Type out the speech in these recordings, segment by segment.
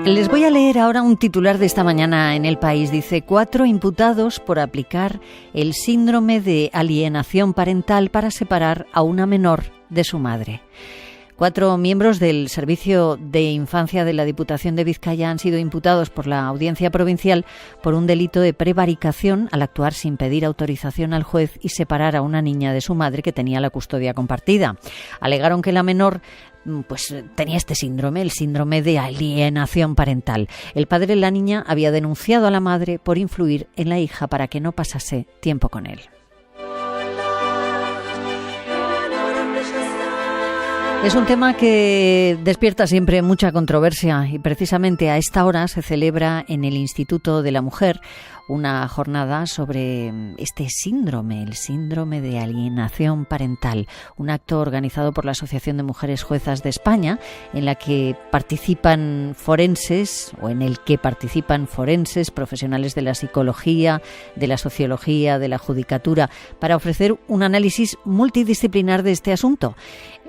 Les voy a leer ahora un titular de esta mañana en El País. Dice: 4 imputados por aplicar el síndrome de alienación parental para separar a una menor de su madre. 4 miembros del Servicio de Infancia de la Diputación de Vizcaya han sido imputados por la Audiencia Provincial por un delito de prevaricación al actuar sin pedir autorización al juez y separar a una niña de su madre que tenía la custodia compartida. Alegaron que la menor tenía este síndrome, el síndrome de alienación parental. El padre de la niña había denunciado a la madre por influir en la hija para que no pasase tiempo con él. Es un tema que despierta siempre mucha controversia y precisamente a esta hora se celebra en el Instituto de la Mujer una jornada sobre este síndrome, el síndrome de alienación parental, un acto organizado por la Asociación de Mujeres Juezas de España, en la que participan forenses, profesionales de la psicología, de la sociología, de la judicatura, para ofrecer un análisis multidisciplinar de este asunto.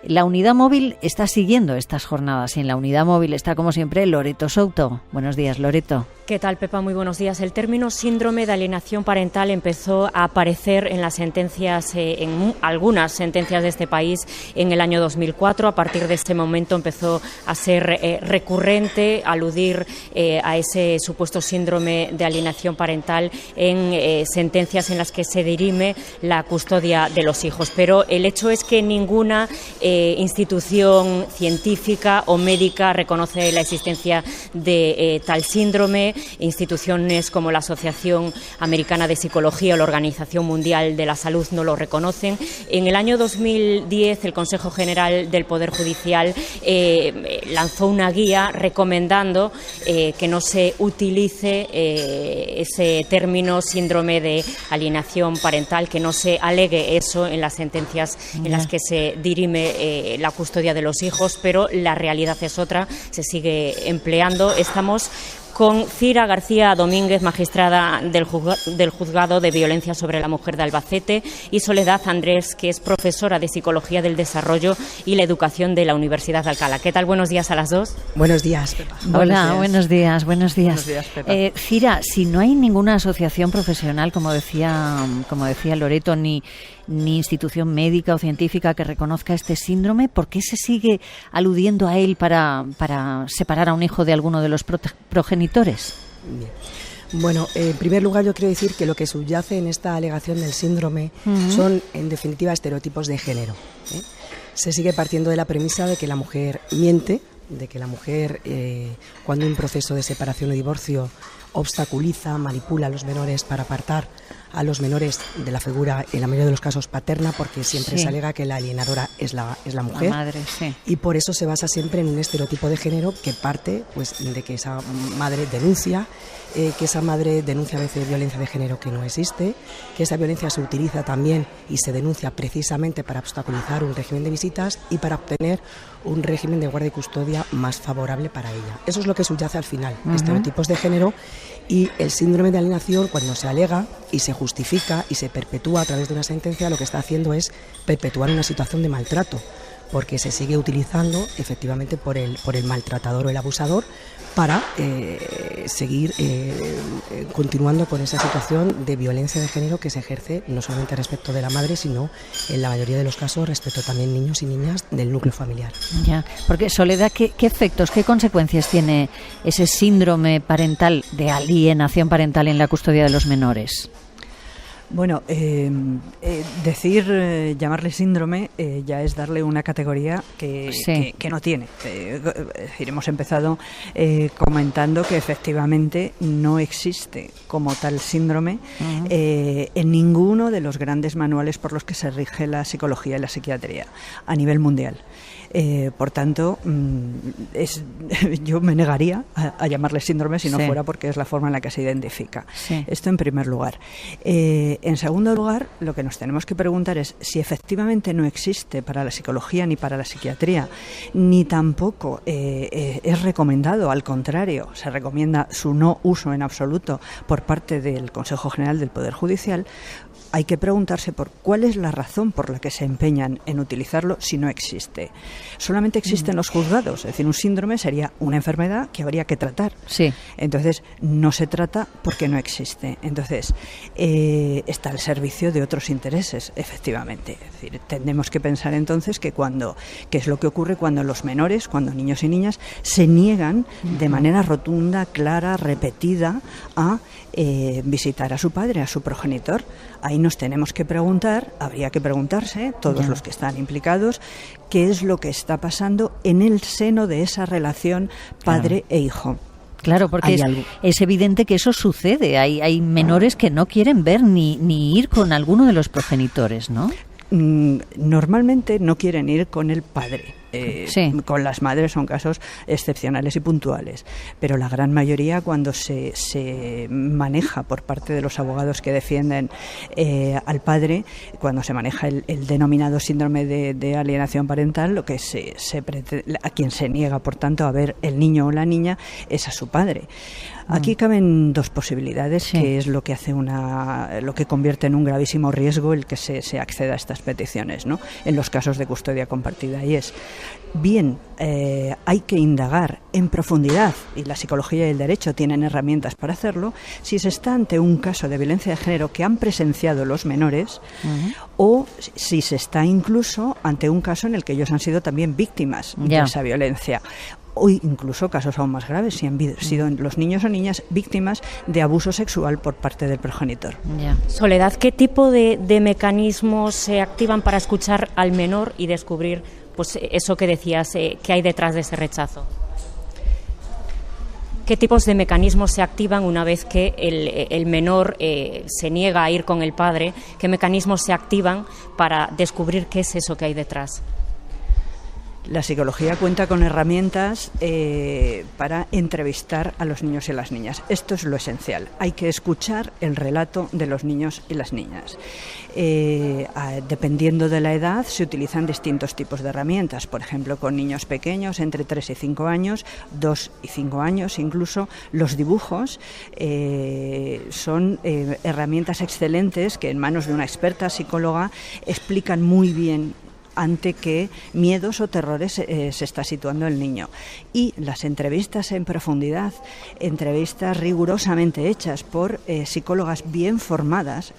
La Unidad Móvil está siguiendo estas jornadas y en la Unidad Móvil está, como siempre, Loreto Souto. Buenos días, Loreto. ¿Qué tal, Pepa? Muy buenos días. El término síndrome de alienación parental empezó a aparecer en las sentencias, en algunas sentencias de este país en el año 2004. A partir de este momento empezó a ser recurrente aludir a ese supuesto síndrome de alienación parental en sentencias en las que se dirime la custodia de los hijos. Pero el hecho es que ninguna institución científica o médica reconoce la existencia de tal síndrome. Instituciones como la Asociación Americana de Psicología o la Organización Mundial de la Salud no lo reconocen. En el año 2010 el Consejo General del Poder Judicial lanzó una guía recomendando que no se utilice ese término síndrome de alienación parental, que no se alegue eso en las sentencias en las que se dirime la custodia de los hijos, pero la realidad es otra, se sigue empleando. Estamos con Cira García Domínguez, magistrada del Juzgado de Violencia sobre la Mujer de Albacete, y Soledad Andrés, que es profesora de Psicología del Desarrollo y la Educación de la Universidad de Alcalá. ¿Qué tal? Buenos días a las dos. Buenos días, Pepa. Hola, buenos días. Buenos días, Pepa. Cira, si no hay ninguna asociación profesional, como decía Loreto, ni institución médica o científica que reconozca este síndrome, ¿por qué se sigue aludiendo a él para separar a un hijo de alguno de los progenitores? Bien. Bueno, en primer lugar yo quiero decir que lo que subyace en esta alegación del síndrome son, en definitiva, estereotipos de género. Se sigue partiendo de la premisa de que la mujer miente, de que la mujer, cuando hay un proceso de separación o divorcio, obstaculiza, manipula a los menores para apartar a los menores de la figura, en la mayoría de los casos paterna, porque siempre se alega que la alienadora es la mujer, la madre, sí. Y por eso se basa siempre en un estereotipo de género que parte de que esa madre denuncia, que esa madre denuncia a veces violencia de género que no existe, que esa violencia se utiliza también y se denuncia precisamente para obstaculizar un régimen de visitas y para obtener un régimen de guardia y custodia más favorable para ella. Eso es lo que subyace al final, estereotipos de género, y el síndrome de alienación, cuando se alega y se justifica y se perpetúa a través de una sentencia, lo que está haciendo es perpetuar una situación de maltrato, porque se sigue utilizando efectivamente por el maltratador o el abusador para seguir continuando con esa situación de violencia de género que se ejerce no solamente respecto de la madre, sino en la mayoría de los casos respecto también niños y niñas del núcleo familiar. Ya, porque Soledad, ¿qué efectos, qué consecuencias tiene ese síndrome parental de alienación parental en la custodia de los menores? Bueno, llamarle síndrome ya es darle una categoría que no tiene. Es decir, hemos empezado comentando que efectivamente no existe como tal síndrome en ninguno de los grandes manuales por los que se rige la psicología y la psiquiatría a nivel mundial. Por tanto, yo me negaría a llamarle síndrome si no fuera porque es la forma en la que se identifica. Sí. Esto en primer lugar. En segundo lugar, lo que nos tenemos que preguntar es si efectivamente no existe para la psicología ni para la psiquiatría, ni tampoco es recomendado, al contrario, se recomienda su no uso en absoluto por parte del Consejo General del Poder Judicial. Hay que preguntarse por cuál es la razón por la que se empeñan en utilizarlo si no existe. solamente existen los juzgados. Es decir, un síndrome sería una enfermedad que habría que tratar. Sí. Entonces, no se trata porque no existe. Entonces, está al servicio de otros intereses, efectivamente. Es decir, tenemos que pensar entonces qué es lo que ocurre cuando los menores, cuando niños y niñas, se niegan de manera rotunda, clara, repetida a visitar a su padre, a su progenitor. Ahí nos tenemos que preguntar, habría que preguntarse, todos los que están implicados, qué es lo que está pasando en el seno de esa relación padre e hijo. Claro, porque es evidente que eso sucede. Hay menores que no quieren ver ni ir con alguno de los progenitores, ¿no? Normalmente no quieren ir con el padre. Sí. Con las madres son casos excepcionales y puntuales, pero la gran mayoría, cuando se maneja por parte de los abogados que defienden al padre, cuando se maneja el denominado síndrome de alienación parental, lo que a quien se niega, por tanto, a ver el niño o la niña es a su padre. Aquí caben dos posibilidades, que es lo que hace lo que convierte en un gravísimo riesgo el que se acceda a estas peticiones, ¿no? En los casos de custodia compartida, y es bien, hay que indagar en profundidad, y la psicología y el derecho tienen herramientas para hacerlo, si se está ante un caso de violencia de género que han presenciado los menores, o si se está incluso ante un caso en el que ellos han sido también víctimas de esa violencia. O incluso casos aún más graves, si han sido los niños o niñas víctimas de abuso sexual por parte del progenitor. Soledad, ¿qué tipo de mecanismos se activan para escuchar al menor y descubrir pues eso que decías, que hay detrás de ese rechazo? ¿Qué tipos de mecanismos se activan una vez que el menor se niega a ir con el padre? ¿Qué mecanismos se activan para descubrir qué es eso que hay detrás? La psicología cuenta con herramientas para entrevistar a los niños y a las niñas. Esto es lo esencial. Hay que escuchar el relato de los niños y las niñas. Dependiendo de la edad, se utilizan distintos tipos de herramientas. Por ejemplo, con niños pequeños, entre 3 y 5 años, 2 y 5 años, incluso los dibujos son herramientas excelentes que en manos de una experta psicóloga explican muy bien ante qué miedos o terrores se está situando el niño. Y las entrevistas en profundidad, entrevistas rigurosamente hechas por psicólogas bien formadas,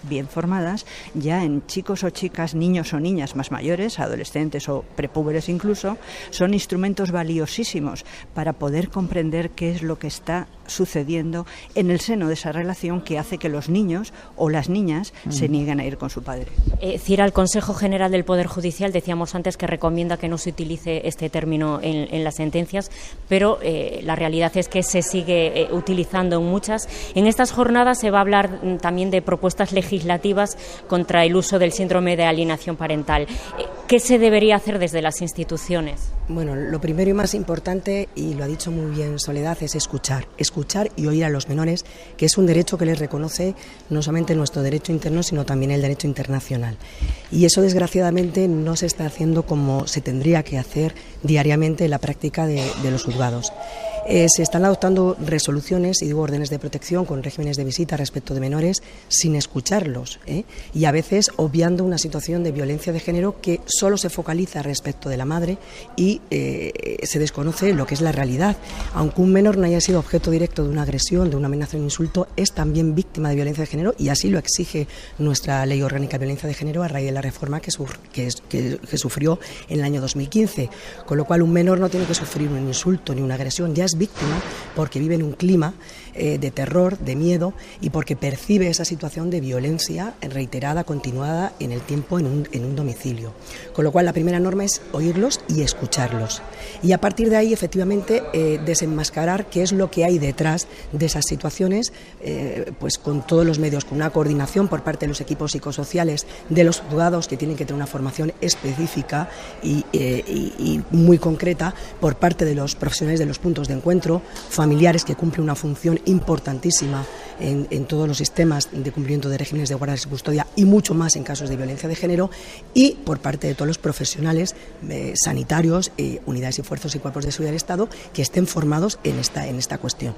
ya en chicos o chicas, niños o niñas más mayores, adolescentes o prepúberes incluso, son instrumentos valiosísimos para poder comprender qué es lo que está sucediendo en el seno de esa relación que hace que los niños o las niñas se nieguen a ir con su padre. Cira, el Consejo General del Poder Judicial, decíamos antes que recomienda que no se utilice este término en las sentencias, pero la realidad es que se sigue utilizando en muchas. En estas jornadas se va a hablar también de propuestas legislativas contra el uso del síndrome de alienación parental. ¿Qué se debería hacer desde las instituciones? Bueno, lo primero y más importante, y lo ha dicho muy bien Soledad, es escuchar y oír a los menores, que es un derecho que les reconoce no solamente nuestro derecho interno, sino también el derecho internacional. Y eso, desgraciadamente, no se está haciendo como se tendría que hacer diariamente en la práctica de los juzgados. Se están adoptando resoluciones, y digo órdenes de protección con regímenes de visita respecto de menores sin escucharlos, y a veces obviando una situación de violencia de género que solo se focaliza respecto de la madre y se desconoce lo que es la realidad. Aunque un menor no haya sido objeto directo de una agresión, de una amenaza, de un insulto, es también víctima de violencia de género, y así lo exige nuestra Ley Orgánica de Violencia de Género a raíz de la reforma que sufrió en el año 2015. Con lo cual, un menor no tiene que sufrir un insulto ni una agresión, ya es víctima porque vive en un clima de terror, de miedo, y porque percibe esa situación de violencia reiterada, continuada en el tiempo en un domicilio. Con lo cual, la primera norma es oírlos y escucharlos. Y a partir de ahí, efectivamente, desenmascarar qué es lo que hay detrás de esas situaciones, pues con todos los medios, con una coordinación por parte de los equipos psicosociales, de los juzgados, que tienen que tener una formación específica y muy concreta por parte de los profesionales de los puntos de encuentro, familiares que cumplen una función importantísima en todos los sistemas de cumplimiento de regímenes de guarda y custodia y mucho más en casos de violencia de género, y por parte de todos los profesionales sanitarios, unidades y fuerzas y cuerpos de seguridad del Estado que estén formados en esta cuestión.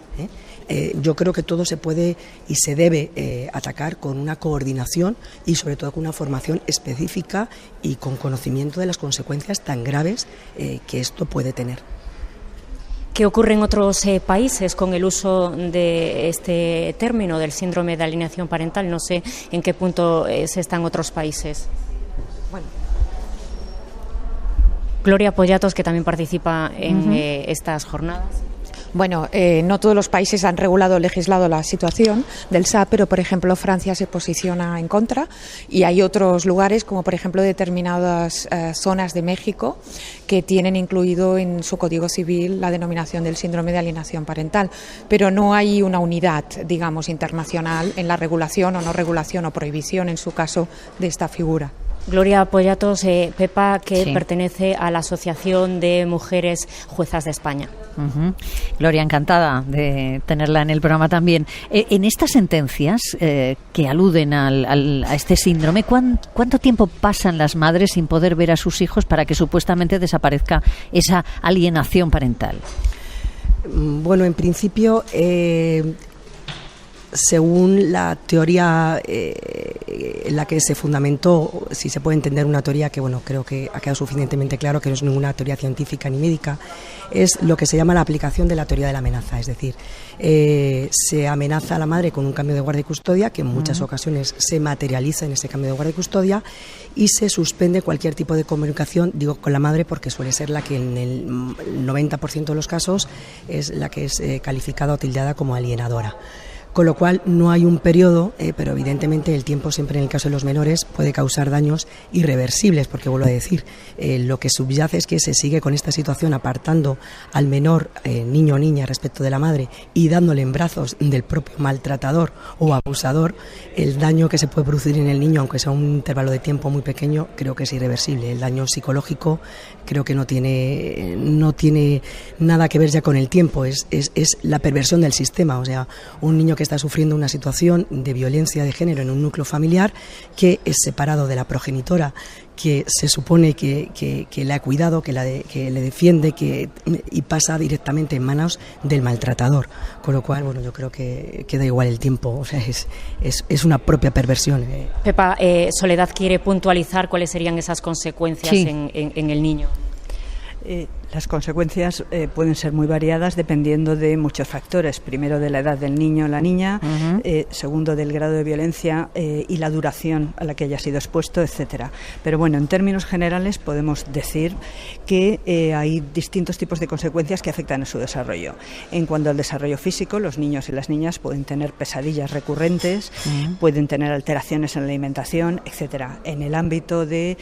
Yo creo que todo se puede y se debe atacar con una coordinación y sobre todo con una formación específica y con conocimiento de las consecuencias tan graves que esto puede tener. ¿Qué ocurre en otros países con el uso de este término del síndrome de alienación parental? No sé en qué punto se está en otros países. Bueno. Gloria Pollatos, que también participa en estas jornadas. Bueno, no todos los países han regulado o legislado la situación del SAP, pero por ejemplo Francia se posiciona en contra y hay otros lugares, como por ejemplo determinadas zonas de México, que tienen incluido en su Código Civil la denominación del síndrome de alienación parental, pero no hay una unidad, digamos, internacional en la regulación o no regulación o prohibición, en su caso, de esta figura. Gloria Pollatos, Pepa, que pertenece a la Asociación de Mujeres Juezas de España. Gloria, encantada de tenerla en el programa también. En estas sentencias que aluden a este síndrome, ¿cuánto tiempo pasan las madres sin poder ver a sus hijos para que supuestamente desaparezca esa alienación parental? Bueno, en principio, según la teoría en la que se fundamentó, si se puede entender una teoría que, bueno, creo que ha quedado suficientemente claro que no es ninguna teoría científica ni médica, es lo que se llama la aplicación de la teoría de la amenaza. Es decir, se amenaza a la madre con un cambio de guardia y custodia, que en muchas ocasiones se materializa en ese cambio de guardia y custodia, y se suspende cualquier tipo de comunicación, digo con la madre porque suele ser la que en el 90% de los casos es la que es calificada o tildada como alienadora. Con lo cual no hay un periodo, pero evidentemente el tiempo siempre en el caso de los menores puede causar daños irreversibles, porque vuelvo a decir, lo que subyace es que se sigue con esta situación apartando al menor, niño o niña, respecto de la madre y dándole en brazos del propio maltratador o abusador. El daño que se puede producir en el niño, aunque sea un intervalo de tiempo muy pequeño, creo que es irreversible. El daño psicológico creo que no tiene nada que ver ya con el tiempo, es la perversión del sistema. O sea, un niño que está sufriendo una situación de violencia de género en un núcleo familiar, que es separado de la progenitora, que se supone que le ha cuidado, que le defiende, y pasa directamente en manos del maltratador. Con lo cual, bueno, yo creo que da igual el tiempo, o sea, es una propia perversión. Pepa, Soledad quiere puntualizar cuáles serían esas consecuencias en el niño. Las consecuencias pueden ser muy variadas dependiendo de muchos factores. Primero, de la edad del niño o la niña, segundo, del grado de violencia y la duración a la que haya sido expuesto, etcétera. Pero bueno, en términos generales podemos decir que hay distintos tipos de consecuencias que afectan a su desarrollo. En cuanto al desarrollo físico, los niños y las niñas pueden tener pesadillas recurrentes, pueden tener alteraciones en la alimentación, etcétera. En el ámbito de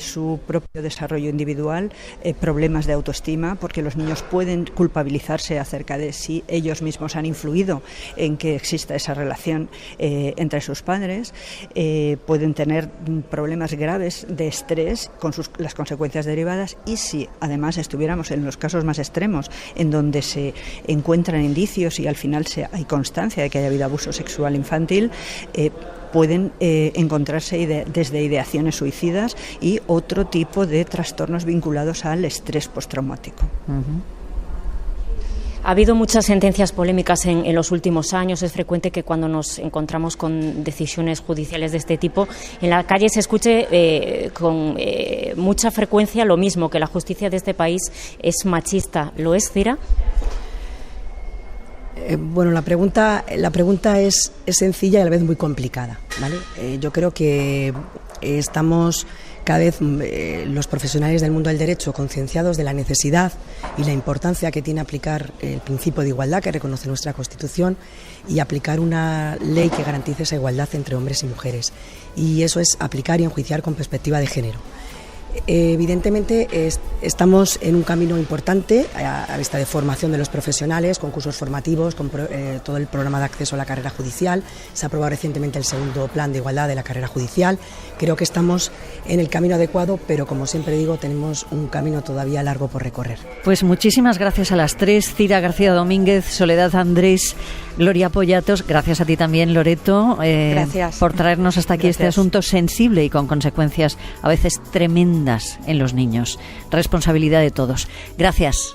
su propio desarrollo individual, problemas de autoestima, porque los niños pueden culpabilizarse acerca de si ellos mismos han influido en que exista esa relación entre sus padres, pueden tener problemas graves de estrés con las consecuencias derivadas, y si además estuviéramos en los casos más extremos, en donde se encuentran indicios y al final hay constancia de que haya habido abuso sexual infantil, pueden encontrarse desde ideaciones suicidas y otro tipo de trastornos vinculados al estrés postraumático. Ha habido muchas sentencias polémicas en los últimos años. Es frecuente que cuando nos encontramos con decisiones judiciales de este tipo, en la calle se escuche con mucha frecuencia lo mismo, que la justicia de este país es machista. ¿Lo es, Cira? Bueno, la pregunta es sencilla y a la vez muy complicada, ¿vale? Yo creo que estamos cada vez los profesionales del mundo del derecho concienciados de la necesidad y la importancia que tiene aplicar el principio de igualdad que reconoce nuestra Constitución y aplicar una ley que garantice esa igualdad entre hombres y mujeres. Y eso es aplicar y enjuiciar con perspectiva de género. Evidentemente estamos en un camino importante a vista de formación de los profesionales, con cursos formativos, con todo el programa de acceso a la carrera judicial. Se ha aprobado recientemente el segundo plan de igualdad de la carrera judicial. Creo que estamos en el camino adecuado, pero como siempre digo, tenemos un camino todavía largo por recorrer. Pues muchísimas gracias a las tres, Cira García Domínguez, Soledad Andrés, Gloria Pollatos, gracias a ti también, Loreto, gracias por traernos hasta aquí este asunto sensible y con consecuencias a veces tremendas en los niños. Responsabilidad de todos. Gracias.